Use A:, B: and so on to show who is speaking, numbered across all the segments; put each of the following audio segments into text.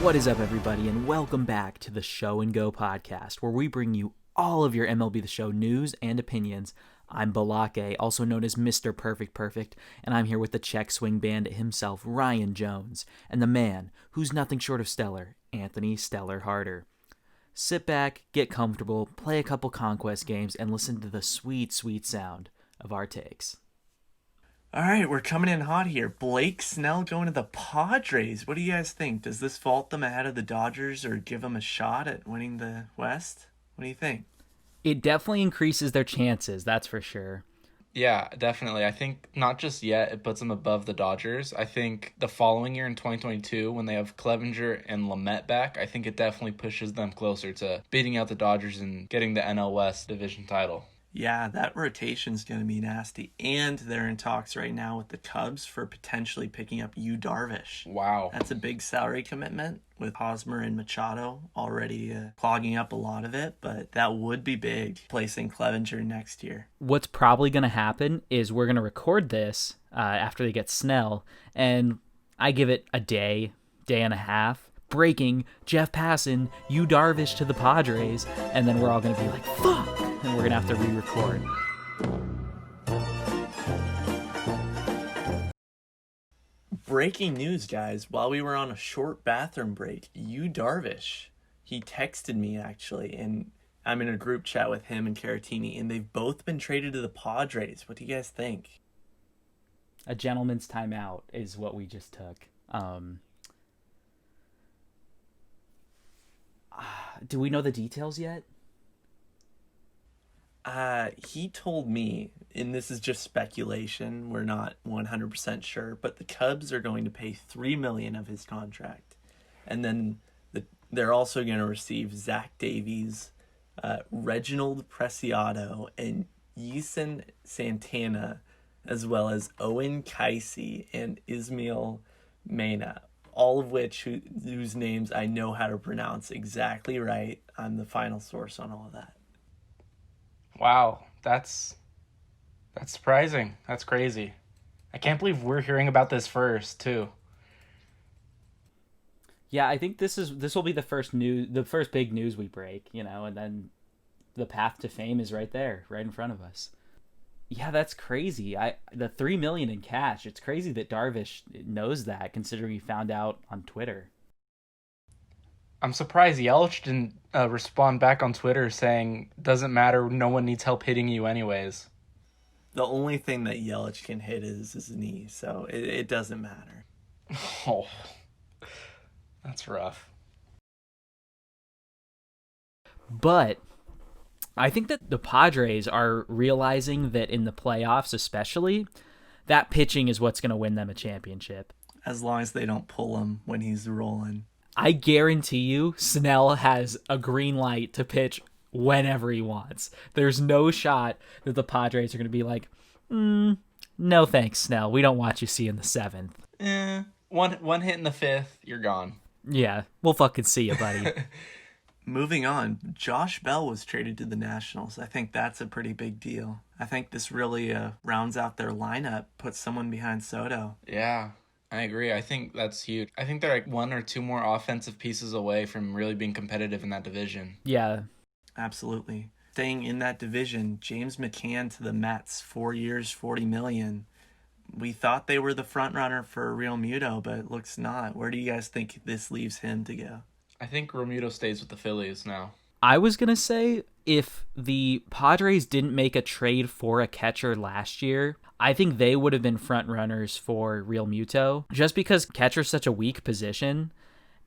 A: What is up, everybody, and welcome back to the Show and Go podcast, where we bring you all of your MLB The Show news and opinions. I'm Balake, also known as Mr. Perfect, and I'm here with the check swing bandit himself, Ryan Jones, and the man who's nothing short of stellar, Anthony Stellar Harder. Sit back, get comfortable, play a couple Conquest games, and listen to the sweet, sweet sound of our takes.
B: All right, we're coming in hot here. Blake Snell going to the Padres. What do you guys think? Does this vault them ahead of the Dodgers or give them a shot at winning the West? What do you think?
A: It definitely increases their chances, that's for sure.
C: Yeah, definitely. I think not just yet, it puts them above the Dodgers. I think the following year in 2022, when they have Clevenger and Lamet back, I think it definitely pushes them closer to beating out the Dodgers and getting the NL West division title.
B: Yeah, that rotation's going to be nasty. And they're in talks right now with the Cubs for potentially picking up Darvish.
C: Wow.
B: That's a big salary commitment with Hosmer and Machado already clogging up a lot of it, but that would be big, placing Clevenger next year.
A: What's probably going to happen is we're going to record this after they get Snell, and I give it a day and a half. Breaking, Jeff Passan, Darvish to the Padres, and then we're all going to be like, fuck! And we're going to have to re-record.
B: Breaking news, guys. While we were on a short bathroom break, Darvish, he texted me actually, and I'm in a group chat with him and Caratini, and they've both been traded to the Padres. What do you guys think?
A: A gentleman's timeout is what we just took. Do we know the details yet?
B: He told me, and this is just speculation, we're not 100% sure, but the Cubs are going to pay $3 million of his contract. And then they're also going to receive Zach Davies, Reginald Preciado, and Yeson Santana, as well as Owen Kaisi and Ismail Mena, all of which whose names I know how to pronounce exactly right. I'm the final source on all of that.
C: Wow, that's surprising. That's crazy. I can't believe we're hearing about this first, too.
A: Yeah, I think this will be the first big news we break, and then the path to fame is right there, right in front of us. Yeah, that's crazy. The $3 million in cash. It's crazy that Darvish knows that, considering he found out on Twitter.
C: I'm surprised Yelich didn't respond back on Twitter saying, doesn't matter, no one needs help hitting you anyways.
B: The only thing that Yelich can hit is his knee, so it doesn't matter.
C: Oh, that's rough.
A: But I think that the Padres are realizing that in the playoffs especially, that pitching is what's going to win them a championship.
B: As long as they don't pull him when he's rolling.
A: I guarantee you Snell has a green light to pitch whenever he wants. There's no shot that the Padres are going to be like, no thanks, Snell. We don't want you seeing the 7th.
C: One hit in the 5th, you're gone.
A: Yeah, we'll fucking see you, buddy.
B: Moving on, Josh Bell was traded to the Nationals. I think that's a pretty big deal. I think this really rounds out their lineup, puts someone behind Soto.
C: Yeah. I agree. I think that's huge. I think they're like one or two more offensive pieces away from really being competitive in that division.
A: Yeah.
B: Absolutely. Staying in that division, James McCann to the Mets, 4 years, $40 million. We thought they were the front runner for Real Muto, but it looks not. Where do you guys think this leaves him to go?
C: I think Romuto stays with the Phillies now.
A: I was going to say, if the Padres didn't make a trade for a catcher last year, I think they would have been front runners for Real Muto, just because catcher's such a weak position.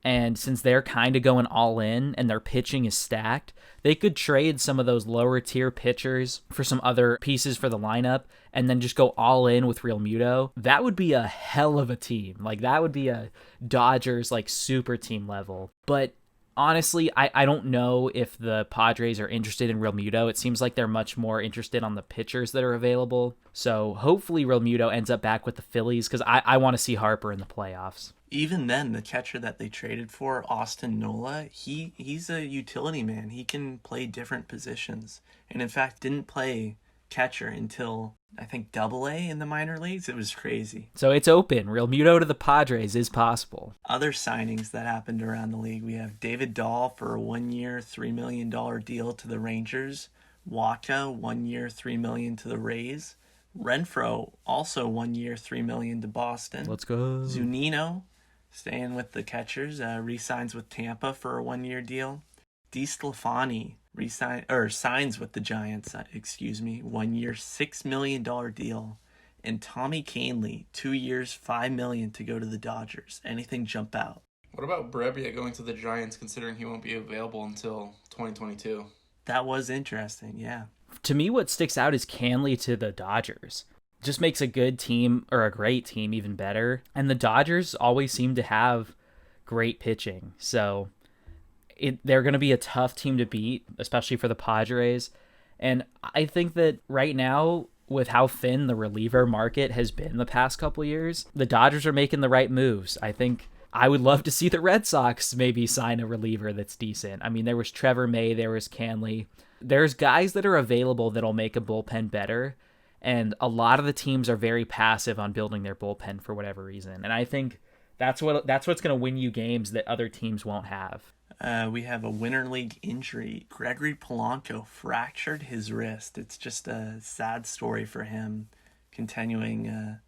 A: And since they're kind of going all in and their pitching is stacked, they could trade some of those lower tier pitchers for some other pieces for the lineup and then just go all in with Real Muto. That would be a hell of a team. Like, that would be a Dodgers, super team level. But honestly, I don't know if the Padres are interested in Real Muto. It seems like they're much more interested on the pitchers that are available. So hopefully Real Muto ends up back with the Phillies, because I want to see Harper in the playoffs.
B: Even then, the catcher that they traded for, Austin Nola, he's a utility man. He can play different positions. And in fact, didn't play catcher until, I think, Double-A in the minor leagues. It was crazy.
A: So it's open. Real Muto to the Padres is possible.
B: Other signings that happened around the league, we have David Dahl for a 1 year, $3 million deal to the Rangers. Waka, 1 year, $3 million to the Rays. Renfroe, also 1 year, $3 million to Boston.
A: Let's go.
B: Zunino, staying with the catchers, re-signs with Tampa for a 1 year deal. DeSclafani signs with the Giants, 1 year, $6 million deal. And Tommy Kahnle, 2 years, $5 million to go to the Dodgers. Anything jump out?
C: What about Brebbia going to the Giants, considering he won't be available until 2022?
B: That was interesting, yeah.
A: To me, what sticks out is Kahnle to the Dodgers. Just makes a good team, or a great team, even better. And the Dodgers always seem to have great pitching. So they're going to be a tough team to beat, especially for the Padres. And I think that right now, with how thin the reliever market has been the past couple years, the Dodgers are making the right moves. I think I would love to see the Red Sox maybe sign a reliever that's decent. I mean, there was Trevor May, there was Kahnle. There's guys that are available that'll make a bullpen better, and a lot of the teams are very passive on building their bullpen for whatever reason. And I think that's what's going to win you games that other teams won't have.
B: We have a Winter League injury. Gregory Polanco fractured his wrist. It's just a sad story for him. Continuing,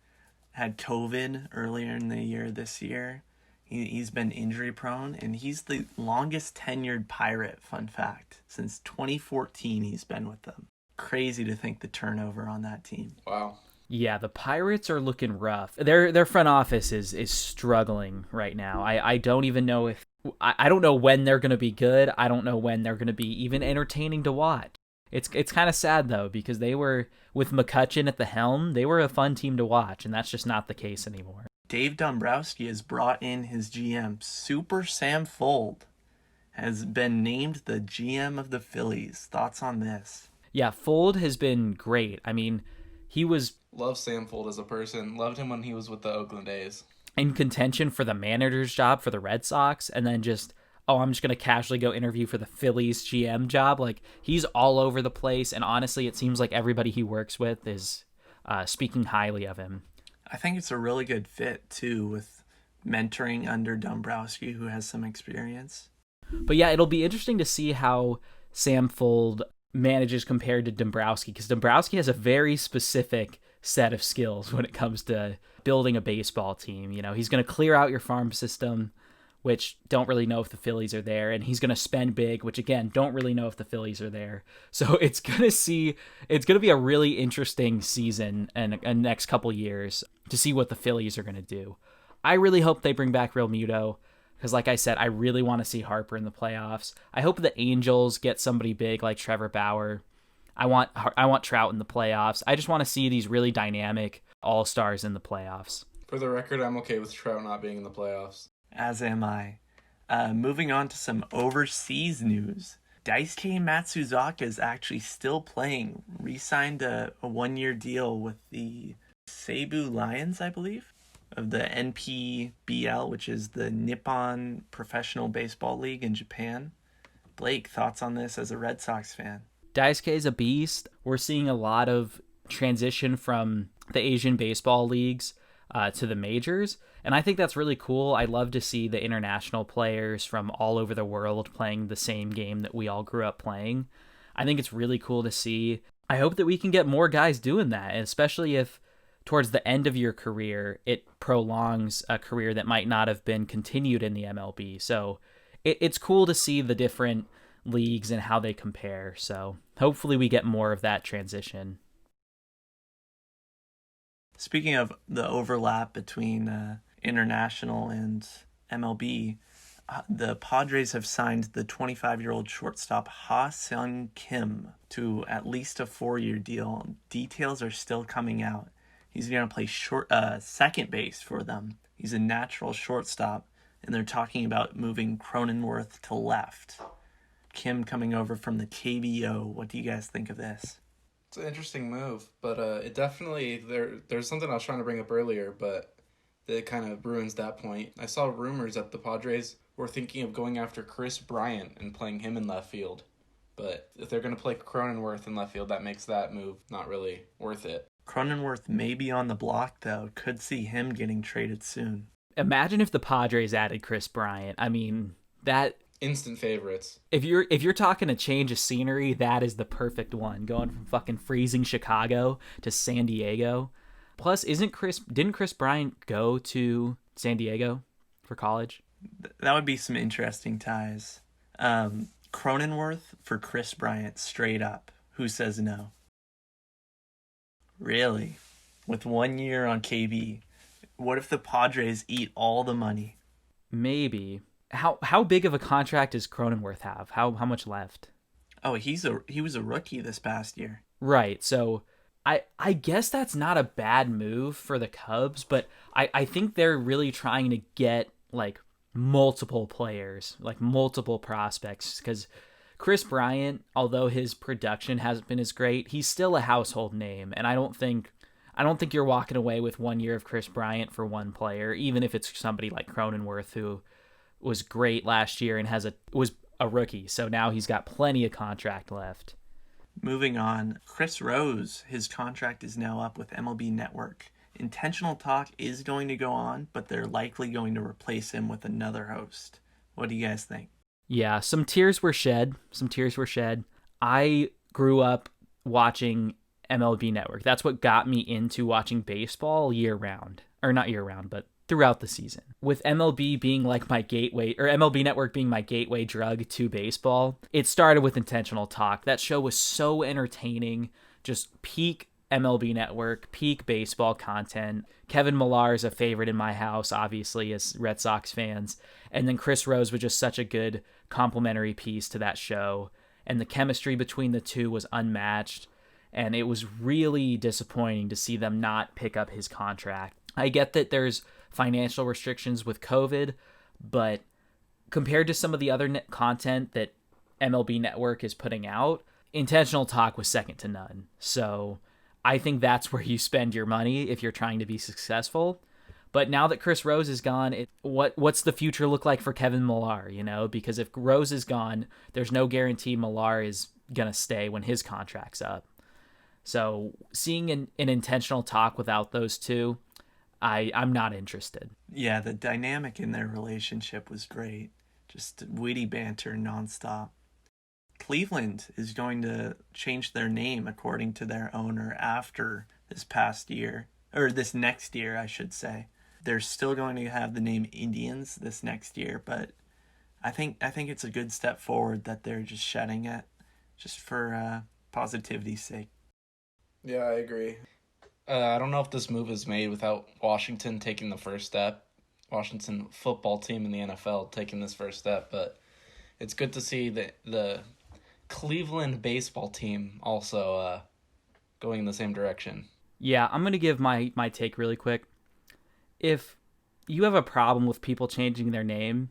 B: had COVID earlier in the year this year. He's been injury prone, and he's the longest tenured Pirate, fun fact. Since 2014, he's been with them. Crazy to think the turnover on that team.
C: Wow.
A: Yeah, the Pirates are looking rough. Their front office is struggling right now. I don't even know if... I don't know when they're going to be good. I don't know when they're going to be even entertaining to watch. It's kind of sad, though, because they were, with McCutchen at the helm, they were a fun team to watch, and that's just not the case anymore.
B: Dave Dombrowski has brought in his GM. Super Sam Fold has been named the GM of the Phillies. Thoughts on this?
A: Yeah, Fold has been great. I mean, he was...
C: Love Sam Fold as a person. Loved him when he was with the Oakland A's.
A: In contention for the manager's job for the Red Sox, and then just, I'm just going to casually go interview for the Phillies GM job. Like, he's all over the place, and honestly, it seems like everybody he works with is speaking highly of him.
B: I think it's a really good fit, too, with mentoring under Dombrowski, who has some experience.
A: But yeah, it'll be interesting to see how Sam Fold manages compared to Dombrowski, because Dombrowski has a very specific set of skills when it comes to building a baseball team. You know, he's going to clear out your farm system, which don't really know if the Phillies are there, and he's going to spend big, which again, don't really know if the Phillies are there. So it's going to be a really interesting season and next couple years to see what the Phillies are going to do. I really hope they bring back Real Muto, because like I said, I really want to see Harper in the playoffs. I hope the Angels get somebody big like Trevor Bauer. I want Trout in the playoffs. I just want to see these really dynamic all-stars in the playoffs.
C: For the record, I'm okay with Trout not being in the playoffs.
B: As am I. Moving on to some overseas news. Daisuke Matsuzaka is actually still playing. Re-signed a 1 year deal with the Seibu Lions, I believe, of the NPBL, which is the Nippon Professional Baseball League in Japan. Blake, thoughts on this as a Red Sox fan?
A: Daisuke is a beast. We're seeing a lot of transition from the Asian baseball leagues to the majors, and I think that's really cool. I love to see the international players from all over the world playing the same game that we all grew up playing. I think it's really cool to see. I hope that we can get more guys doing that, especially if towards the end of your career, it prolongs a career that might not have been continued in the MLB. So it's cool to see the different leagues and how they compare. So hopefully we get more of that transition.
B: Speaking of the overlap between international and MLB, the Padres have signed the 25-year-old shortstop Ha-Seong Kim to at least a 4-year deal. Details are still coming out. He's going to play second base for them. He's a natural shortstop, and they're talking about moving Cronenworth to left. Kim coming over from the KBO. What do you guys think of this?
C: It's an interesting move, but it definitely, there's something I was trying to bring up earlier, but that kind of ruins that point. I saw rumors that the Padres were thinking of going after Chris Bryant and playing him in left field. But if they're going to play Cronenworth in left field, that makes that move not really worth it.
B: Cronenworth may be on the block, though. Could see him getting traded soon.
A: Imagine if the Padres added Chris Bryant. I mean, that
C: instant favorites.
A: If you're talking a change of scenery, that is the perfect one. Going from fucking freezing Chicago to San Diego. Plus, didn't Chris Bryant go to San Diego for college?
B: That would be some interesting ties. Cronenworth for Chris Bryant, straight up. Who says no? Really? With 1 year on KB, what if the Padres eat all the money?
A: Maybe. How big of a contract does Cronenworth have? How much left?
B: Oh, he was a rookie this past year.
A: Right. So I guess that's not a bad move for the Cubs, but I think they're really trying to get like multiple players, like multiple prospects, because Chris Bryant, although his production hasn't been as great, he's still a household name, and I don't think you're walking away with 1 year of Chris Bryant for one player, even if it's somebody like Cronenworth, who was great last year and was a rookie, so now he's got plenty of contract left.
B: Moving on, Chris Rose, his contract is now up with MLB Network. Intentional talk is going to go on, but they're likely going to replace him with another host. What do you guys think?
A: Yeah, some tears were shed. I grew up watching MLB Network. That's what got me into watching baseball year round. Or not year round, but throughout the season. With MLB being like my gateway, or MLB Network being my gateway drug to baseball, it started with Intentional Talk. That show was so entertaining. Just peak MLB Network, peak baseball content. Kevin Millar is a favorite in my house, obviously, as Red Sox fans. And then Chris Rose was just such a good complimentary piece to that show. And the chemistry between the two was unmatched. And it was really disappointing to see them not pick up his contract. I get that there's financial restrictions with COVID, but compared to some of the other content that MLB Network is putting out, Intentional Talk was second to none. So I think that's where you spend your money if you're trying to be successful. But now that Chris Rose is gone, what's the future look like for Kevin Millar? Because if Rose is gone, there's no guarantee Millar is going to stay when his contract's up. So seeing an Intentional Talk without those two, I'm not interested.
B: Yeah, the dynamic in their relationship was great. Just witty banter nonstop. Cleveland is going to change their name according to their owner after this past year, or this next year, I should say. They're still going to have the name Indians this next year, but I think it's a good step forward that they're just shedding it, just for positivity's sake.
C: Yeah, I agree. I don't know if this move is made without Washington taking the first step. Washington football team in the NFL taking this first step, but it's good to see the Cleveland baseball team also going in the same direction.
A: Yeah, I'm going to give my take really quick. If you have a problem with people changing their name,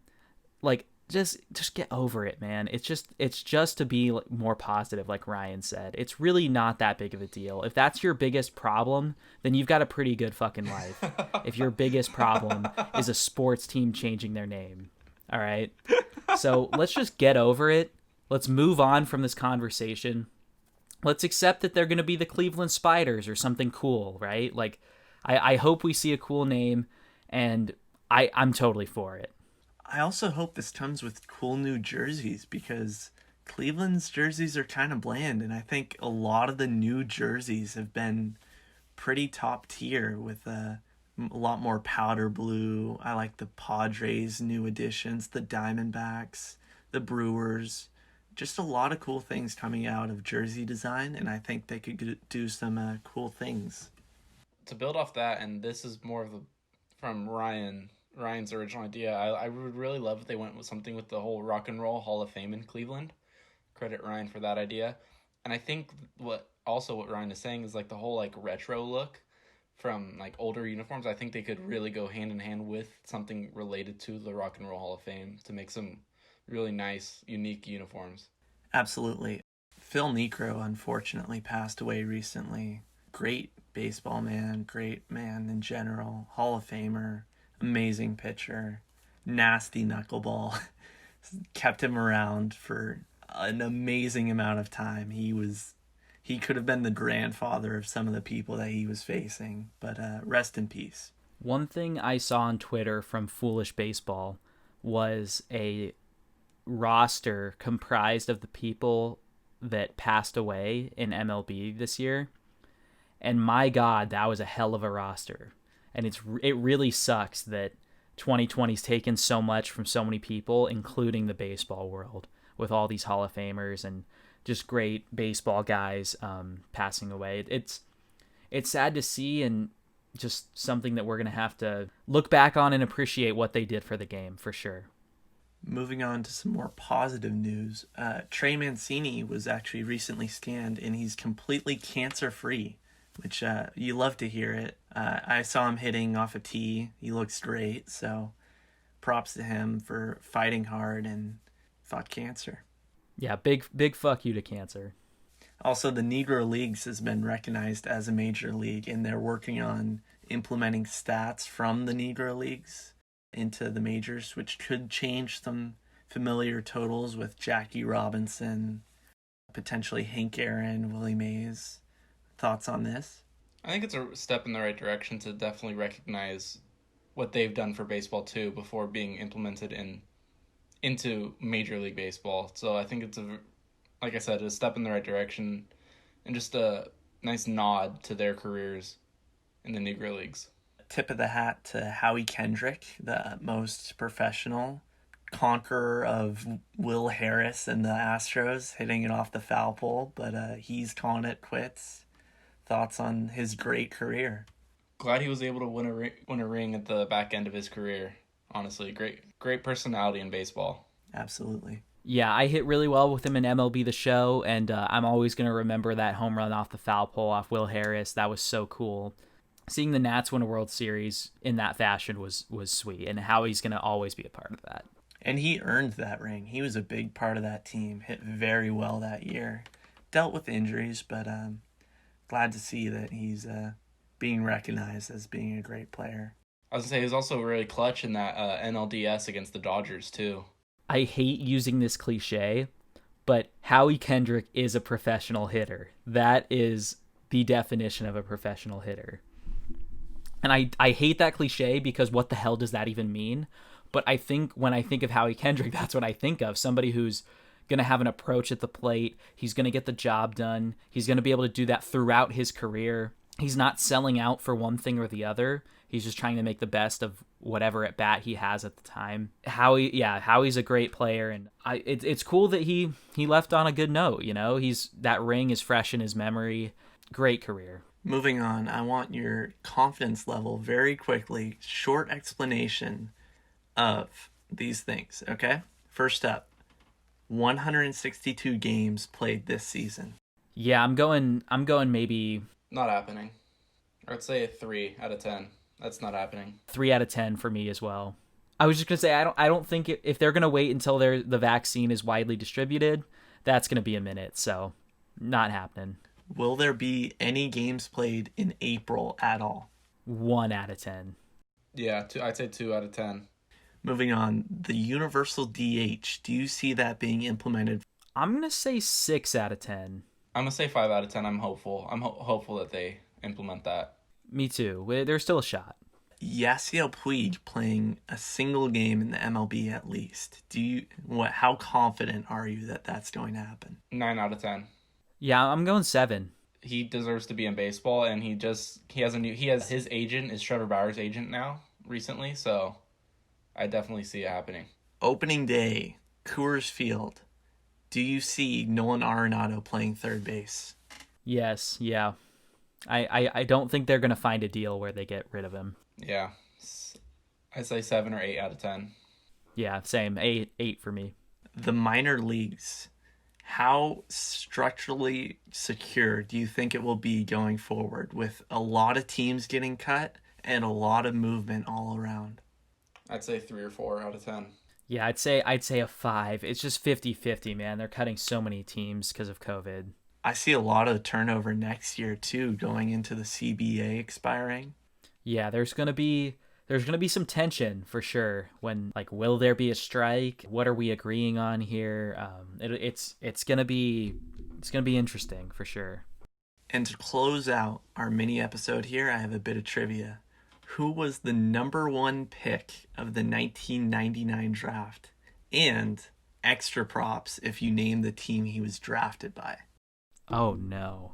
A: like just get over it, man. It's just to be more positive, like Ryan said. It's really not that big of a deal. If that's your biggest problem, then you've got a pretty good fucking life. If your biggest problem is a sports team changing their name. All right? So let's just get over it. Let's move on from this conversation. Let's accept that they're going to be the Cleveland Spiders or something cool, right? Like, I hope we see a cool name, and I'm totally for it.
B: I also hope this comes with cool new jerseys, because Cleveland's jerseys are kind of bland, and I think a lot of the new jerseys have been pretty top tier with a lot more powder blue. I like the Padres' new additions, the Diamondbacks, the Brewers. Just a lot of cool things coming out of jersey design, and I think they could do some cool things.
C: To build off that, and this is more of from Ryan's original idea, I would really love if they went with something with the whole Rock and Roll Hall of Fame in Cleveland. Credit Ryan for that idea. And I think what Ryan is saying is like the whole like retro look from like older uniforms. I think they could really go hand in hand with something related to the Rock and Roll Hall of Fame to make some really nice, unique uniforms.
B: Absolutely. Phil Niekro unfortunately passed away recently. Great baseball man, great man in general, Hall of Famer, amazing pitcher, nasty knuckleball. Kept him around for an amazing amount of time. He could have been the grandfather of some of the people that he was facing, but rest in peace.
A: One thing I saw on Twitter from Foolish Baseball was a roster comprised of the people that passed away in MLB this year. And my God, that was a hell of a roster. And it really sucks that 2020's taken so much from so many people, including the baseball world, with all these Hall of Famers and just great baseball guys passing away. It's sad to see, and just something that we're going to have to look back on and appreciate what they did for the game, for sure.
B: Moving on to some more positive news, Trey Mancini was actually recently scanned, and he's completely cancer-free, which you love to hear it. I saw him hitting off a tee. He looks great, so props to him for fighting hard and fought cancer.
A: Yeah, big fuck you to cancer.
B: Also, the Negro Leagues has been recognized as a major league, and they're working on implementing stats from the Negro Leagues into the majors, which could change some familiar totals with Jackie Robinson, potentially Hank Aaron, Willie Mays. Thoughts on this?
C: I think it's a step in the right direction to definitely recognize what they've done for baseball too before being implemented into Major League Baseball. So I think it's like I said, a step in the right direction and just a nice nod to their careers in the Negro Leagues.
B: Tip of the hat to Howie Kendrick, the most professional conqueror of Will Harris and the Astros, hitting it off the foul pole, but he's calling it quits. Thoughts on his great career?
C: Glad he was able to win a ring at the back end of his career. Honestly, great personality in baseball.
B: Absolutely.
A: Yeah, I hit really well with him in MLB The Show, and I'm always going to remember that home run off the foul pole off Will Harris. That was so cool. Seeing the Nats win a World Series in that fashion was sweet, and Howie's going to always be a part of that.
B: And he earned that ring. He was a big part of that team. Hit very well that year. Dealt with injuries, but glad to see that he's being recognized as being a great player.
C: I was going to say, he was also really clutch in that NLDS against the Dodgers, too.
A: I hate using this cliche, but Howie Kendrick is a professional hitter. That is the definition of a professional hitter. And I hate that cliche because what the hell does that even mean? But I think when I think of Howie Kendrick, that's what I think of. Somebody who's going to have an approach at the plate. He's going to get the job done. He's going to be able to do that throughout his career. He's not selling out for one thing or the other. He's just trying to make the best of whatever at bat he has at the time. Howie's a great player, and it's cool that he left on a good note. You know, that ring is fresh in his memory. Great career.
B: Moving on, I want your confidence level very quickly. Short explanation of these things. Okay, first up, 162 games played this season.
A: Yeah, I'm going maybe
C: not happening. I'd say a 3 out of 10. That's not happening.
A: 3 out of 10 for me as well. I was just gonna say I don't think if they're gonna wait until the vaccine is widely distributed, that's gonna be a minute. So, not happening.
B: Will there be any games played in April at all?
A: 1 out of 10.
C: Yeah, I'd say 2 out of 10.
B: Moving on, the universal DH. Do you see that being implemented?
A: I'm gonna say 6 out of 10.
C: I'm gonna say 5 out of 10. I'm hopeful. I'm hopeful that they implement that.
A: Me too. There's still a shot.
B: Yasiel Puig playing a single game in the MLB at least. How confident are you that that's going to happen?
C: 9 out of 10.
A: Yeah, I'm going 7.
C: He deserves to be in baseball, and he has his agent is Trevor Bauer's agent now recently, so I definitely see it happening.
B: Opening day, Coors Field. Do you see Nolan Arenado playing third base?
A: Yes, yeah. I don't think they're going to find a deal where they get rid of him.
C: Yeah. I'd say 7 or 8 out of 10.
A: Yeah, same. 8 for me.
B: The minor leagues. How structurally secure do you think it will be going forward with a lot of teams getting cut and a lot of movement all around?
C: I'd say 3 or 4 out of 10.
A: Yeah, I'd say a 5. It's just 50-50, man. They're cutting so many teams because of COVID.
B: I see a lot of turnover next year, too, going into the CBA expiring.
A: Yeah, there's going to be there's going to be some tension for sure when, like, will there be a strike? What are we agreeing on here? It's going to be interesting for sure.
B: And to close out our mini episode here, I have a bit of trivia. Who was the number 1 pick of the 1999 draft? And extra props if you name the team he was drafted by.
A: Oh no.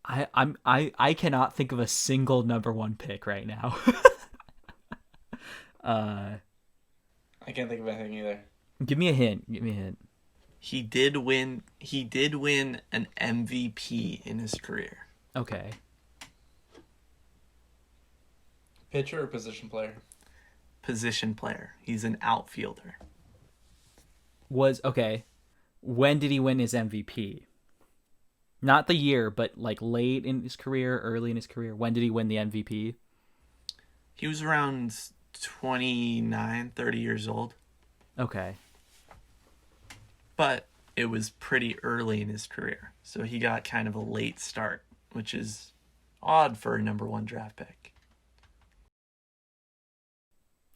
A: I cannot think of a single number 1 pick right now.
C: I can't think of anything either.
A: Give me a hint.
B: He did win an MVP in his career.
A: Okay.
C: Pitcher or position player?
B: Position player. He's an outfielder.
A: When did he win his MVP? Not the year, but like late in his career, early in his career. When did he win the MVP?
B: He was around 29, 30 years old.
A: Okay.
B: But it was pretty early in his career. So he got kind of a late start, which is odd for a number 1 draft pick.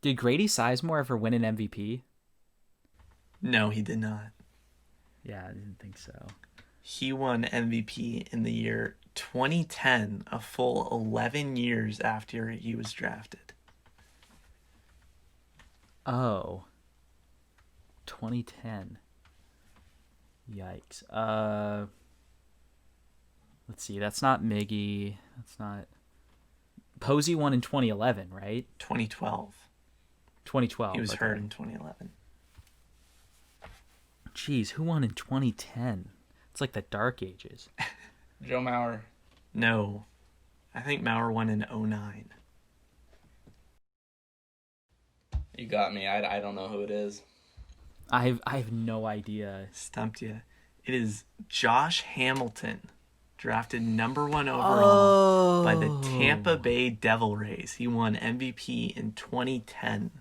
A: Did Grady Sizemore ever win an MVP?
B: No, he did not.
A: Yeah, I didn't think so.
B: He won MVP in the year 2010, a full 11 years after he was drafted.
A: Oh. 2010. Yikes. Let's see. That's not Miggy. That's not... Posey won in 2011, right?
B: 2012.
A: 2012.
B: He was hurt in 2011.
A: Jeez, who won in 2010? It's like the Dark Ages.
C: Joe Mauer.
B: No. I think Mauer won in 2009.
C: You got me. I don't know who it is.
A: I have no idea.
B: Stumped you. It is Josh Hamilton, drafted number 1 overall by the Tampa Bay Devil Rays. He won MVP in 2010.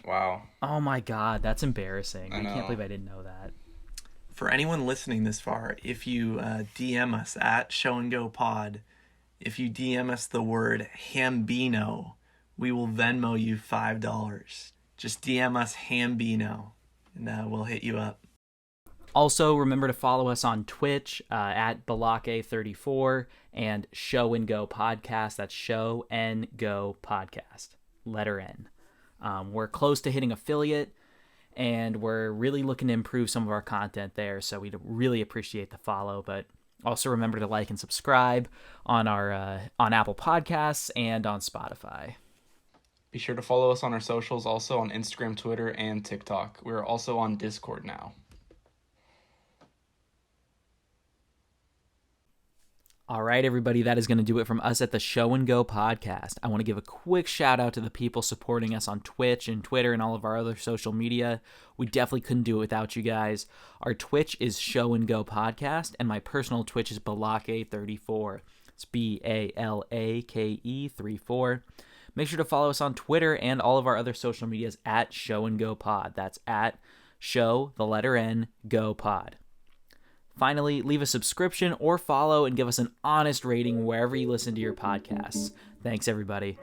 C: Wow.
A: Oh my God, that's embarrassing. I
C: know.
A: can't believe I didn't know that.
B: For anyone listening this far, if you DM us at Show and Go Pod, if you DM us the word Hambino, we will Venmo you $5. Just DM us Hambino, and we'll hit you up.
A: Also, remember to follow us on Twitch at Balake34 and Show and Go Podcast. That's Show and Go Podcast. Letter N. We're close to hitting affiliate, and we're really looking to improve some of our content there, so we'd really appreciate the follow. But also remember to like and subscribe on our on Apple Podcasts and on Spotify.
C: Be sure to follow us on our socials, also on Instagram, Twitter, and TikTok. We're also on Discord now.
A: All right, everybody, that is going to do it from us at the Show and Go Podcast. I want to give a quick shout out to the people supporting us on Twitch and Twitter and all of our other social media. We definitely couldn't do it without you guys. Our Twitch is Show and Go Podcast, and my personal Twitch is Balake34. It's BALAKE 34. Make sure to follow us on Twitter and all of our other social medias at Show and Go Pod. That's at Show, the letter N, Go Pod. Finally, leave a subscription or follow and give us an honest rating wherever you listen to your podcasts. Thanks, everybody.